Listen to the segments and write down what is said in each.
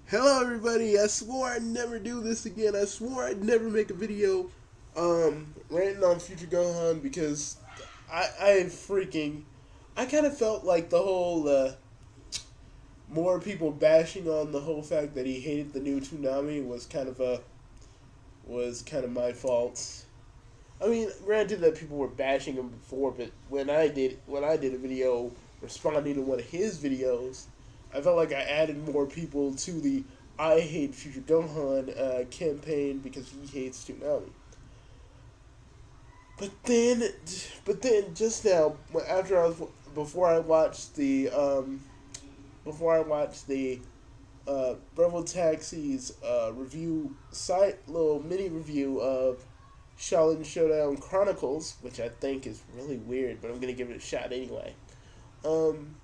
Hello everybody, I swore I'd never do this again. I swore I'd never make a video ranting on Future Gohan because I kind of felt like the whole more people bashing on the whole fact that he hated the new Toonami was kind of my fault. I mean, granted that people were bashing him before, but when I did a video responding to one of his videos, I felt like I added more people to the I hate Future Gohan campaign because he hates Toonami. But then just now, after I was before I watched the Bravo Taxi's little mini review of Shaolin Showdown Chronicles, which I think is really weird, but I'm gonna give it a shot anyway. When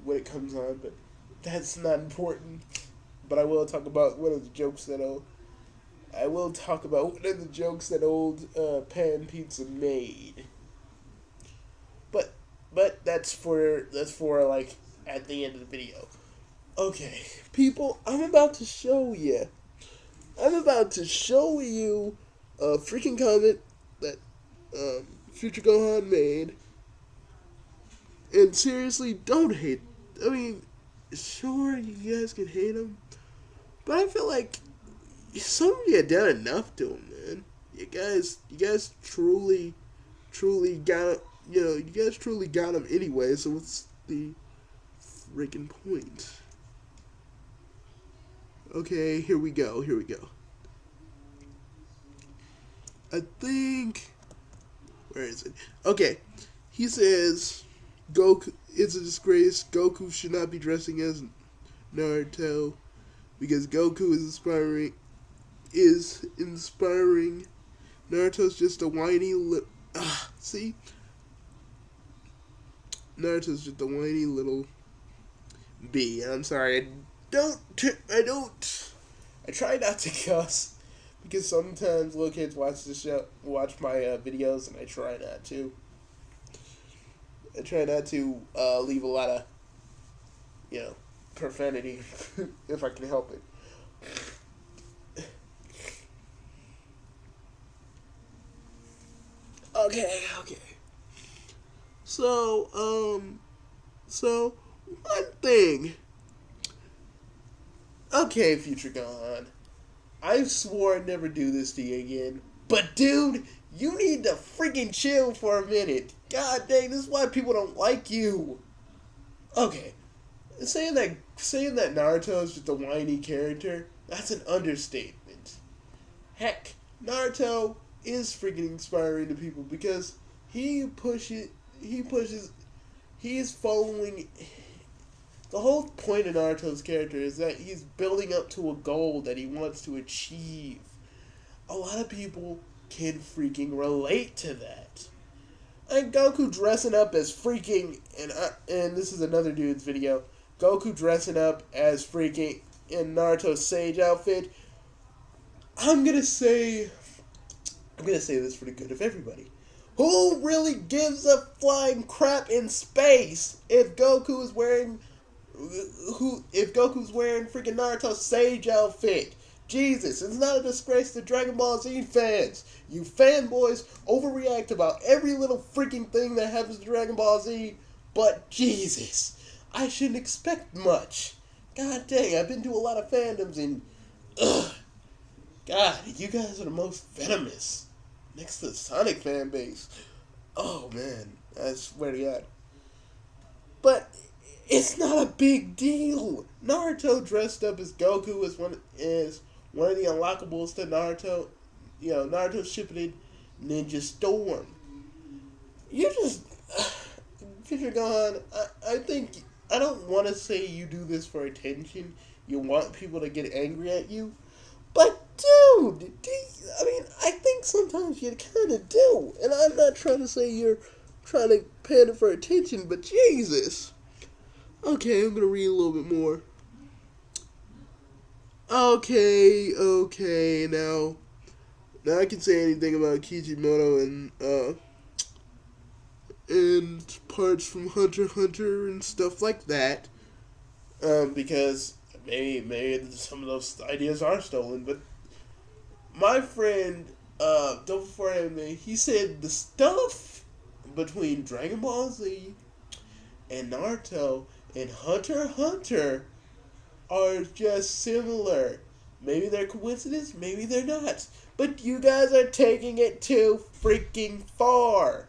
it comes on, but that's not important. But I will talk about one of the jokes that old Pan Pizza made. But that's for like at the end of the video. Okay, people, I'm about to show you a freaking comment that Future Gohan made. And seriously, don't hate. I mean, sure, you guys can hate him, but I feel like some of you have done enough to him, man. You guys truly got, you guys truly got him anyway. So what's the freaking point? Okay, here we go. I think, where is it? Okay, he says, Goku, it's a disgrace. Goku should not be dressing as Naruto because Goku is inspiring. Naruto's just a whiny see? Naruto's just a whiny little bee. I'm sorry. I try not to cuss because sometimes little kids watch my videos, and I try not to. I try not to leave a lot of, profanity if I can help it. Okay. So one thing. Okay, Future Gohan, I swore I'd never do this to you again, but dude, you need to freaking chill for a minute. God dang, this is why people don't like you. Okay, saying that Naruto is just a whiny character, that's an understatement. Heck, Naruto is freaking inspiring to people because he's following. The whole point of Naruto's character is that he's building up to a goal that he wants to achieve. A lot of people can freaking relate to that. And Goku dressing up as freaking, and this is another dude's video, Goku dressing up as freaking in Naruto's Sage outfit. I'm gonna say this for the good of everybody. Who really gives a flying crap in space if Goku's wearing freaking Naruto's Sage outfit? Jesus, it's not a disgrace to Dragon Ball Z fans. You fanboys overreact about every little freaking thing that happens to Dragon Ball Z, but Jesus, I shouldn't expect much. God dang, I've been to a lot of fandoms and, God, you guys are the most venomous. Next to the Sonic fan base. Oh man, I swear to God. But it's not a big deal. Naruto dressed up as Goku is one of the unlockables to Naruto. Naruto Shippuden Ninja Storm. You just Future Gohan, I don't want to say you do this for attention. You want people to get angry at you. But dude, I think sometimes you kind of do. And I'm not trying to say you're trying to pander for attention, but Jesus. Okay, I'm going to read a little bit more. Okay, now I can say anything about Kishimoto and parts from Hunter x Hunter and stuff like that. Because maybe some of those ideas are stolen, but my friend, Double for Anime, he said the stuff between Dragon Ball Z and Naruto and Hunter x Hunter are just similar. Maybe they're coincidence, maybe they're not. But you guys are taking it too freaking far.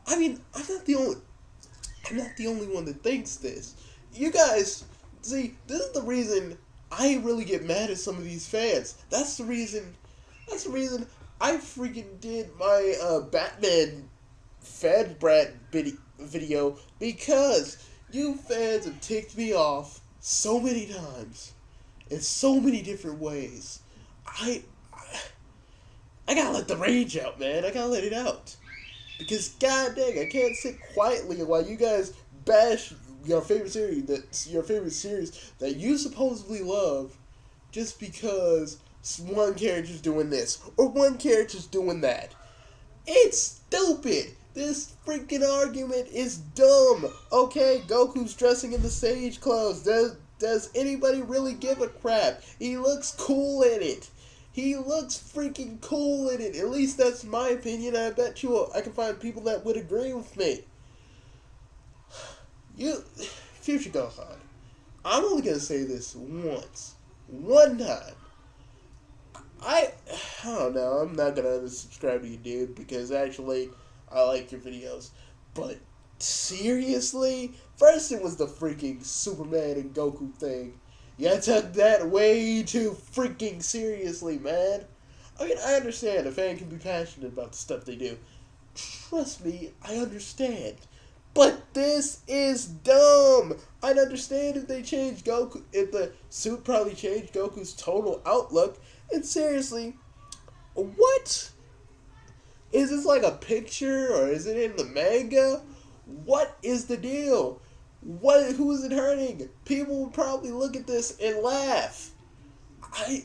I mean, I'm not the only one that thinks this. You guys, see, this is the reason I really get mad at some of these fans. That's the reason I freaking did my Batman fanbrat video, because you fans have ticked me off so many times in so many different ways. I gotta let the rage out, man. I gotta let it out. Because god dang, I can't sit quietly while you guys bash your favorite series that you supposedly love just because one character's doing this or one character's doing that. It's stupid. This freaking argument is dumb. Okay, Goku's dressing in the sage clothes. Does anybody really give a crap? He looks cool in it. He looks freaking cool in it. At least that's my opinion. I bet I can find people that would agree with me. Future Gohan, I'm only gonna say this once. One time. I don't know. I'm not gonna unsubscribe to you, dude, because actually, I like your videos. But seriously? First it was the freaking Superman and Goku thing. You took that way too freaking seriously, man. I mean, I understand a fan can be passionate about the stuff they do. Trust me, I understand. But this is dumb. I'd understand if they changed Goku, if the suit probably changed Goku's total outlook. And seriously, what? Is this like a picture, or is it in the manga? What is the deal? Who is it hurting? People will probably look at this and laugh. I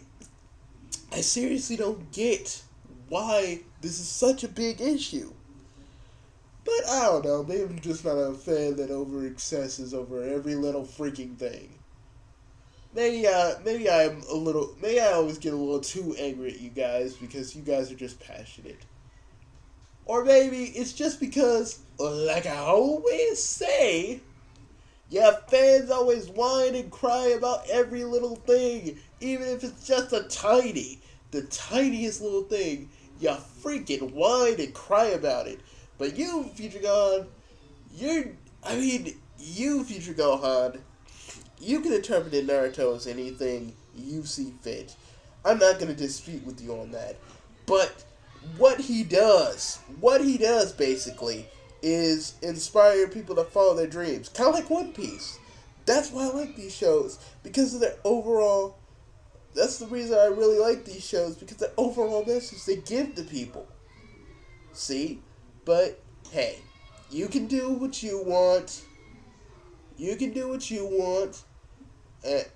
seriously don't get why this is such a big issue. But I don't know, maybe I'm just not a fan that over-excesses over every little freaking thing. Maybe I always get a little too angry at you guys because you guys are just passionate. Or maybe it's just because, like I always say, yeah, fans always whine and cry about every little thing, even if it's just the tiniest little thing. You freaking whine and cry about it. But you, Future Gohan, you, Future Gohan, you can interpret Naruto as anything you see fit. I'm not going to dispute with you on that. But what he does basically is inspire people to follow their dreams. Kind of like One Piece. That's why I like these shows. Because of their overall... That's the reason I really like these shows. Because the overall message they give to people. See? But, hey. You can do what you want. You can do what you want.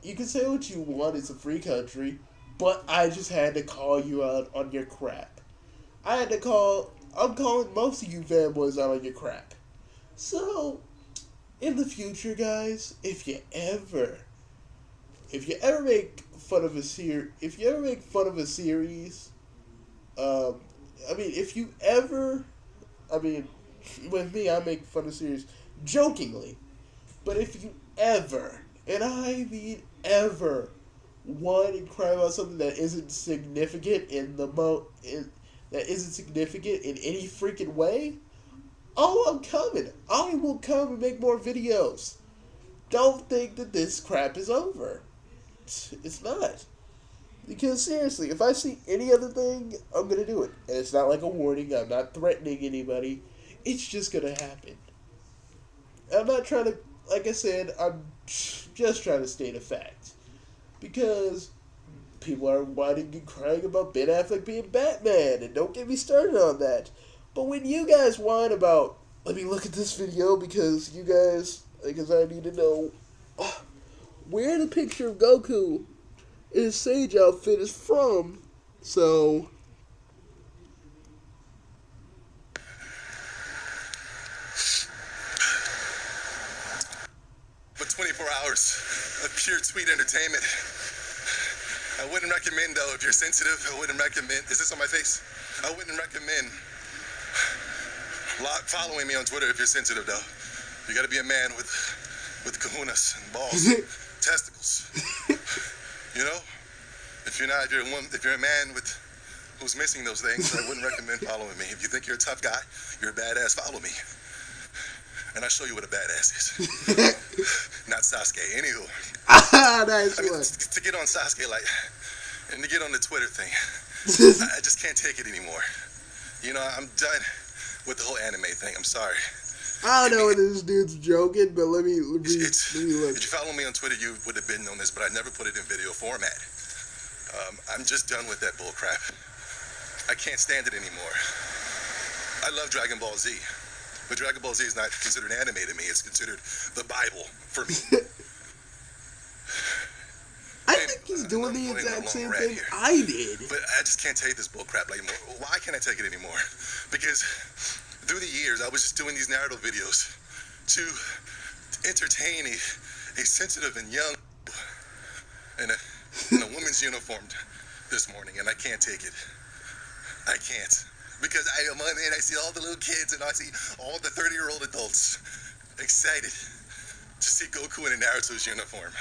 You can say what you want. It's a free country. But I just had to call you out on your crap. I'm calling most of you fanboys out on your crap. So, in the future, guys, if you ever make fun of a series, with me, I make fun of series jokingly, but if you ever, and I mean ever, whine and cry about something that isn't significant in any freaking way, I'm coming. I will come and make more videos. Don't think that this crap is over. It's not. Because seriously, if I see any other thing, I'm going to do it. And it's not like a warning. I'm not threatening anybody. It's just going to happen. I'm not trying to, like I said, I'm just trying to state a fact. Because people are whining and crying about Ben Affleck being Batman, and don't get me started on that. But when you guys whine about, let me look at this video because I need to know where the picture of Goku in his Sage outfit is from. So, but 24 hours of pure tweet name it. I wouldn't recommend, though, if you're sensitive, I wouldn't recommend. Is this on my face? I wouldn't recommend following me on Twitter if you're sensitive, though. You gotta be a man with kahunas and balls, testicles. You know? If you're a man who's missing those things, I wouldn't recommend following me. If you think you're a tough guy, you're a badass, follow me. And I'll show you what a badass is. Not Sasuke. Anywho. Nice one. To get on Sasuke, and to get on the Twitter thing, I just can't take it anymore. You know, I'm done with the whole anime thing. I'm sorry. I don't know if this dude's joking, but let me look. If you follow me on Twitter, you would have been on this, but I never put it in video format. I'm just done with that bull crap. I can't stand it anymore. I love Dragon Ball Z, but Dragon Ball Z is not considered anime to me. It's considered the Bible for me. I think he's doing the exact same thing here. I did. But I just can't take this bull crap anymore. Why can't I take it anymore? Because through the years, I was just doing these Naruto videos to entertain a sensitive and young in a woman's uniform this morning, and I can't take it. I can't. Because I am on and I see all the little kids and I see all the 30-year-old adults excited to see Goku in a Naruto's uniform.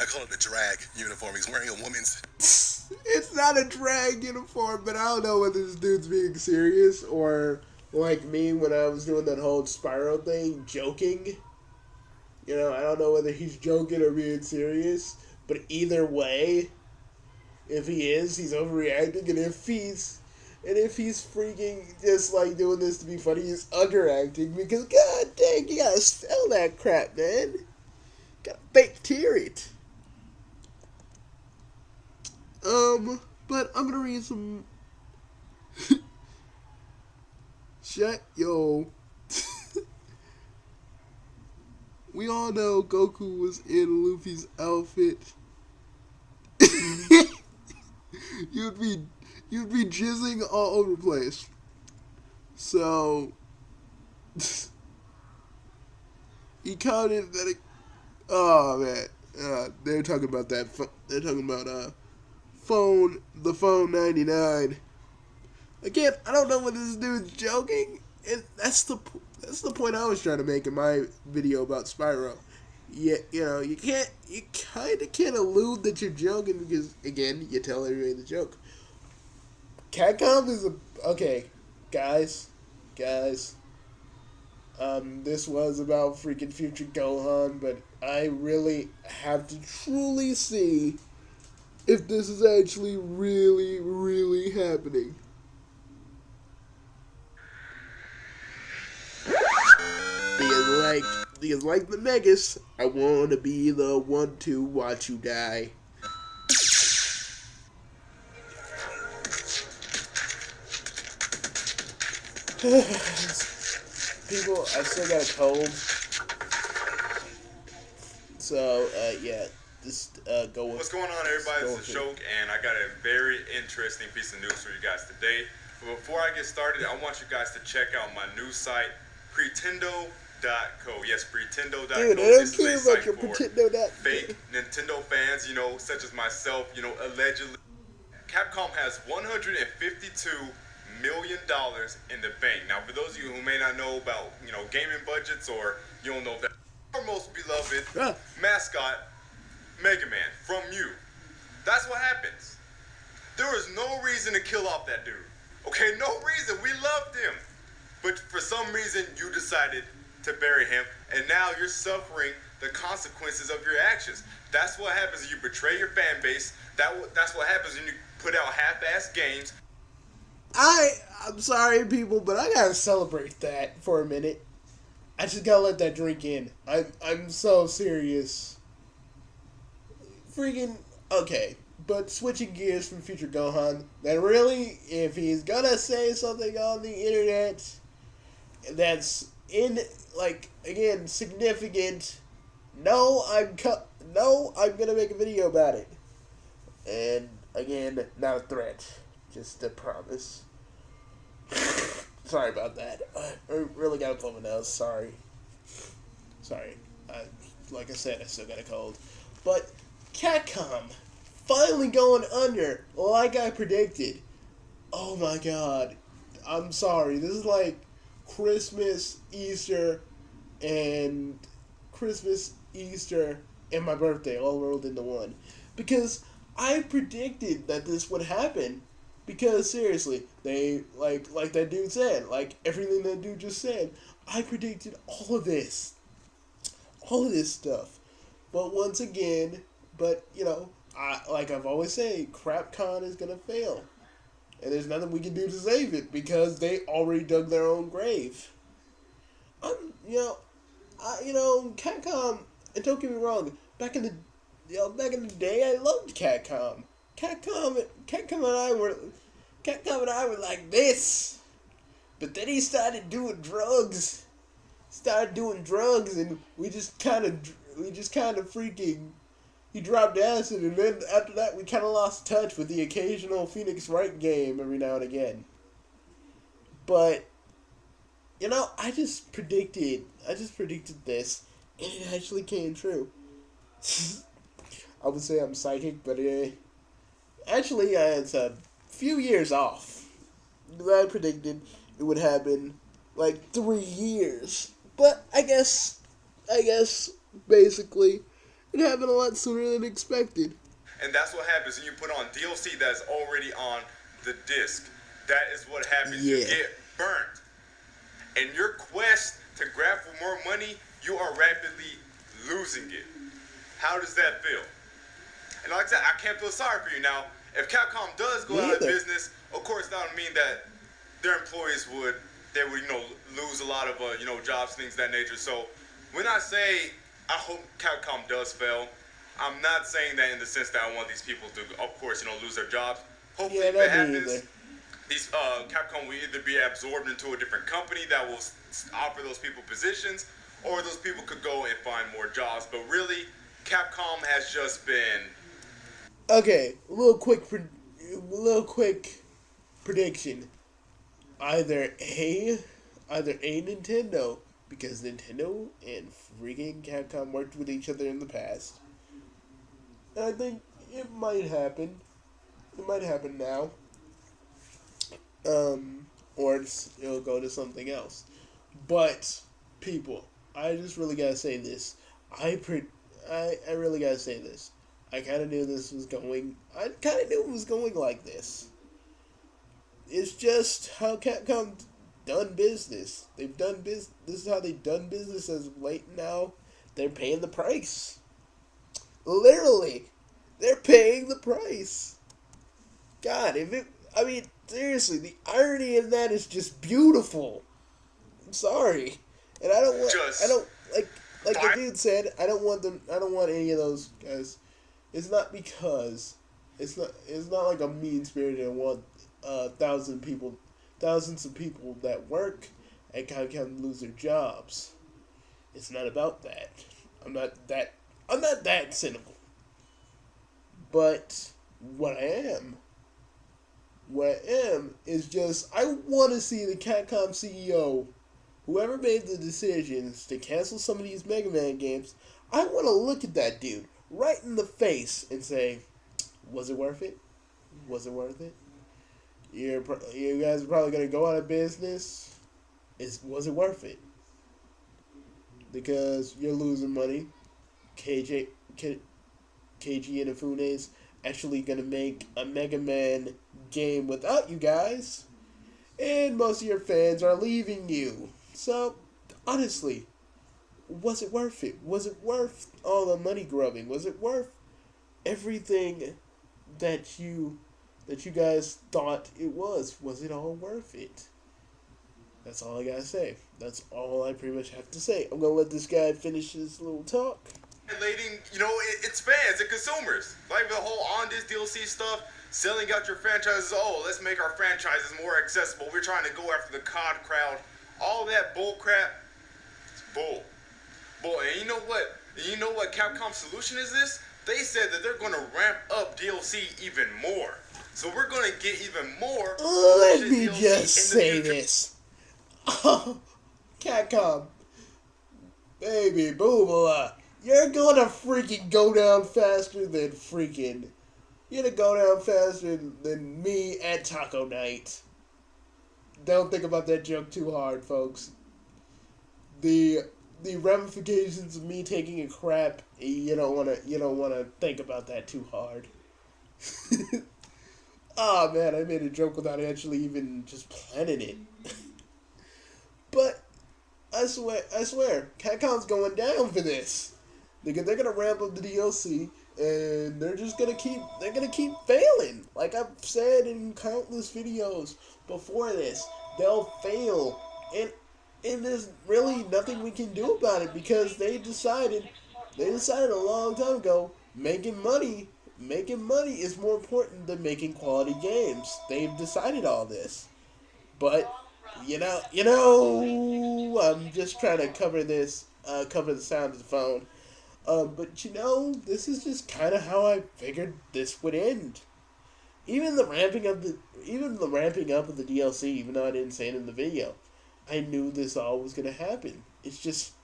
I call it a drag uniform. He's wearing a woman's... It's not a drag uniform, but I don't know whether this dude's being serious or like me when I was doing that whole Spyro thing, joking. You know, I don't know whether he's joking or being serious, but either way, if he is, he's overreacting, and if he's freaking just like doing this to be funny, he's underacting because god dang, you gotta sell that crap, man. Gotta fake tear it. But I'm gonna read some yo. We all know Goku was in Luffy's outfit. You'd be jizzing all over the place. So he counted that. Oh man, they're talking about that. They're talking about the phone 99. Again, I don't know whether this dude's joking, and that's the point I was trying to make in my video about Spyro. Yeah, you know, you kind of can't allude that you're joking because, again, you tell everybody the joke. Capcom is okay, guys. This was about freaking Future Gohan, but I really have to truly see if this is actually really, really happening. Because like the Megas, I want to be the one to watch you die. People, I still got a cold. So, yeah, just go with... What's going on, everybody? This is Shoke, and I got a very interesting piece of news for you guys today. But before I get started, I want you guys to check out my new site, Pretendo.co. Yes, Pretendo.co. Dude, I don't care about your Pretendo.co. Fake Nintendo fans, you know, such as myself, you know, allegedly. Capcom has $152 million in the bank. Now, for those of you who may not know about, you know, gaming budgets, or you don't know that, our most beloved mascot, Mega Man, from you. That's what happens. There was no reason to kill off that dude. Okay, no reason. We loved him. But for some reason, you decided to bury him, and now you're suffering the consequences of your actions. That's what happens when you betray your fan base. That's what happens when you put out half-assed games. I'm sorry, people, but I gotta celebrate that for a minute. I just gotta let that drink in. I'm so serious. Freaking okay, but switching gears from Future Gohan, that really, if he's gonna say something on the internet that's again significant, I'm gonna make a video about it. And again, not a threat, just a promise. Sorry about that. I really gotta pull my nose. Sorry. Like I said, I still got a cold. But Capcom finally going under like I predicted. Oh my god. I'm sorry. This is like Christmas, Easter, and my birthday all rolled into one. Because I predicted that this would happen. Because seriously, they like that dude said, like everything that dude just said, I predicted all of this stuff. But once again, I've always said, CrapCon is gonna fail, and there's nothing we can do to save it because they already dug their own grave. Capcom. And don't get me wrong, back in the day, I loved Capcom. Capcom and I were like this, but then he started doing drugs. And we just kind of freaking. He dropped acid, and then after that, we kind of lost touch with the occasional Phoenix Wright game every now and again. But I just predicted this, and it actually came true. I would say I'm psychic, but actually, it's a few years off. I predicted it would happen like 3 years. But I guess, basically, it happened a lot sooner than expected. And that's what happens when you put on DLC that's already on the disc. That is what happens. Yeah. You get burnt. In your quest to grab for more money, you are rapidly losing it. How does that feel? And like I said, I can't feel sorry for you. Now, if Capcom does go out of business, of course that would mean that their employees would lose a lot of jobs, things of that nature. So when I say I hope Capcom does fail, I'm not saying that in the sense that I want these people to, of course, lose their jobs. Hopefully, if it happens, these Capcom will either be absorbed into a different company that will offer those people positions, or those people could go and find more jobs. But really, Capcom has just been. Okay, a little quick prediction. Either A Nintendo, because Nintendo and freaking Capcom worked with each other in the past. And I think it might happen. It might happen now. Or it'll go to something else. But, people, I just really gotta say this. I really gotta say this. I kind of knew this was going. I kind of knew it was going like this. It's just how Capcom done business. They've done business. This is how they've done business as of late. Now they're paying the price. Literally, they're paying the price. God, seriously, the irony of that is just beautiful. I'm sorry, and I don't like the dude said. I don't want any of those guys. It's not because it's not like a mean spirited. I want thousands of people that work at Capcom lose their jobs. It's not about that. I'm not that cynical. But what I am is just, I want to see the Capcom CEO, whoever made the decisions to cancel some of these Mega Man games, I want to look at that dude right in the face and say, was it worth it? Was it worth it? You guys are probably going to go out of business. Was it worth it? Because you're losing money. KG Inafune's actually going to make a Mega Man game without you guys. And most of your fans are leaving you. So, honestly, was it worth it? Was it worth all the money grubbing? Was it worth everything that you guys thought it was? Was it all worth it? That's all I gotta say. That's all I pretty much have to say. I'm gonna let this guy finish his little talk. Relating, it's fans and consumers. Like the whole on this DLC stuff, selling out your franchises. Oh, let's make our franchises more accessible. We're trying to go after the COD crowd. All that bull crap. It's bull. And you know what? Capcom's solution is this? They said that they're going to ramp up DLC even more. So we're going to get even more. Let me just say this. Capcom. Baby, boobala. You're gonna freaking go down faster than freaking. You're gonna go down faster than me at Taco Night. Don't think about that joke too hard, folks. The the ramifications of me taking a crap, you don't wanna think about that too hard. Oh man, I made a joke without actually even just planning it. But I swear, Capcom's going down for this. They're gonna ramp up the DLC, and they're gonna keep failing. Like I've said in countless videos before this, they'll fail, and there's really nothing we can do about it because they decided a long time ago making money is more important than making quality games. They've decided all this. But I'm just trying to cover the sound of the phone. But this is just kind of how I figured this would end. Even the ramping up of the DLC, even though I didn't say it in the video, I knew this all was gonna happen. It's just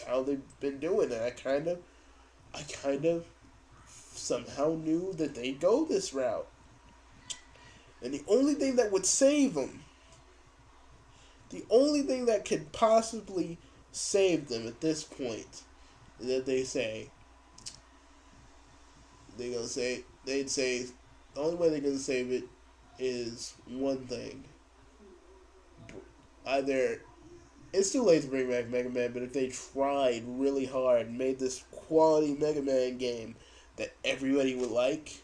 how they've been doing it. I kind of somehow knew that they'd go this route, and the only thing that would save them, the only thing that could possibly save them at this point, is that they'd say the only way they're gonna save it is one thing. Either it's too late to bring back Mega Man, but if they tried really hard and made this quality Mega Man game that everybody would like,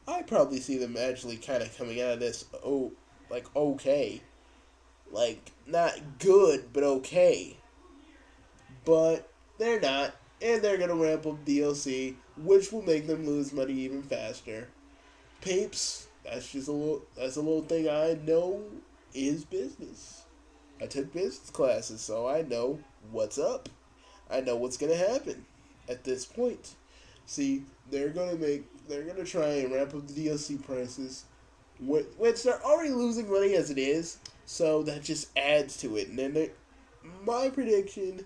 I probably see them actually kind of coming out of this okay. Like, not good, but okay. But they're not, and they're gonna ramp up DLC, which will make them lose money even faster. Peeps, that's a little thing I know is business. I took business classes, so I know what's up. I know what's gonna happen at this point. See, they're gonna try and ramp up the DLC prices, which they're already losing money as it is. So that just adds to it. And then my prediction,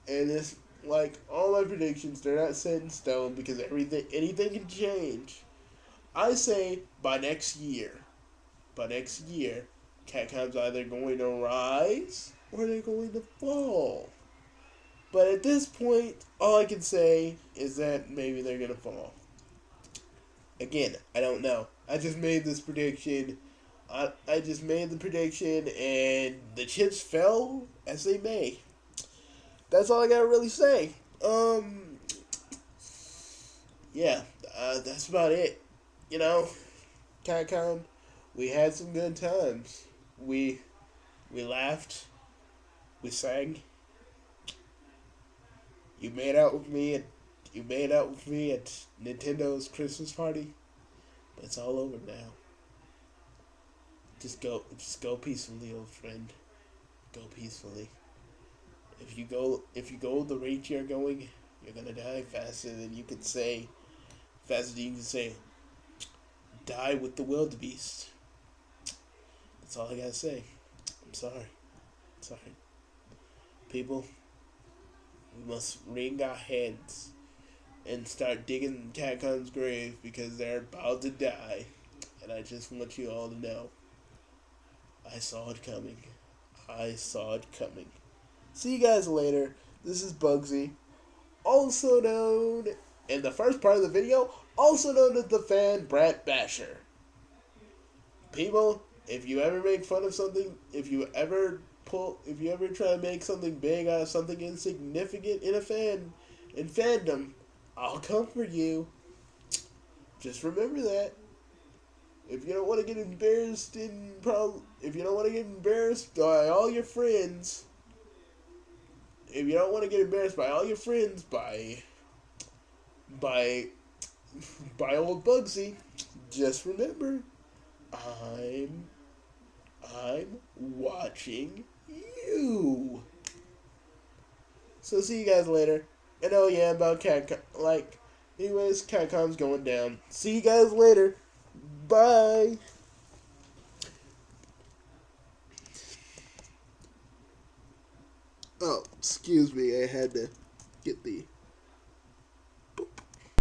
and it's like all my predictions, they're not set in stone because anything can change. I say by next year, Capcom's either going to rise or they're going to fall. But at this point, all I can say is that maybe they're going to fall. Again, I don't know. I just made this prediction. I just made the prediction, and the chips fell as they may. That's all I gotta really say. Yeah, that's about it. You know, Capcom, we had some good times. We laughed. We sang. You made out with me at Nintendo's Christmas party. But it's all over now. Just go peacefully, old friend. Go peacefully. If you go the rate you're going, you're gonna die faster than you can say. Faster than you can say. Die with the wildebeest. That's all I gotta say. I'm sorry. People, we must wring our heads and start digging Capcom's grave because they're about to die. And I just want you all to know, I saw it coming. See you guys later. This is Bugsy, also known in the first part of the video, also known as the fanbrat basher. People, if you ever make fun of something, if you ever try to make something big out of something insignificant in fandom, I'll come for you. Just remember that. If you don't want to get embarrassed by all your friends, by old Bugsy, just remember, I'm watching you. So see you guys later. And oh yeah, about Capcom, anyways, Capcom's going down. See you guys later. Bye. Oh, excuse me, I had to get the